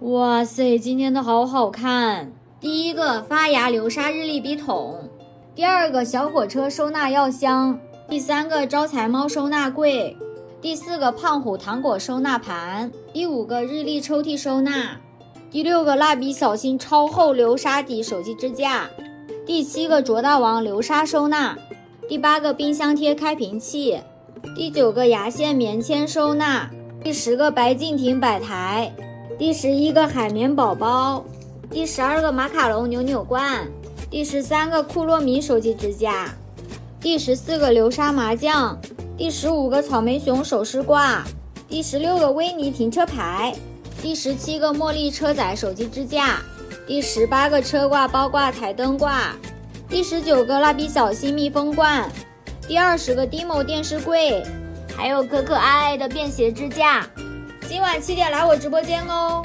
哇塞，今天的好好看！第一个发芽流沙日历笔筒，第二个小火车收纳药箱，第三个招财猫收纳柜，第四个胖虎糖果收纳盘，第五个日历抽屉收纳，第六个蜡笔小新超厚流沙底手机支架，第七个卓大王流沙收纳，第八个冰箱贴开瓶器，第九个牙线棉签收纳，第10个白敬亭摆台，第11个海绵宝宝，第12个马卡龙扭扭罐，第13个库洛米手机支架，第14个流沙麻将，第15个草莓熊首饰挂，第16个维尼停车牌，第17个茉莉车载手机支架，第18个车挂包挂台灯挂，第19个蜡笔小新密封罐，第20个 Dimo 电视柜，还有可可爱爱的便携支架。今晚7点来我直播间哦。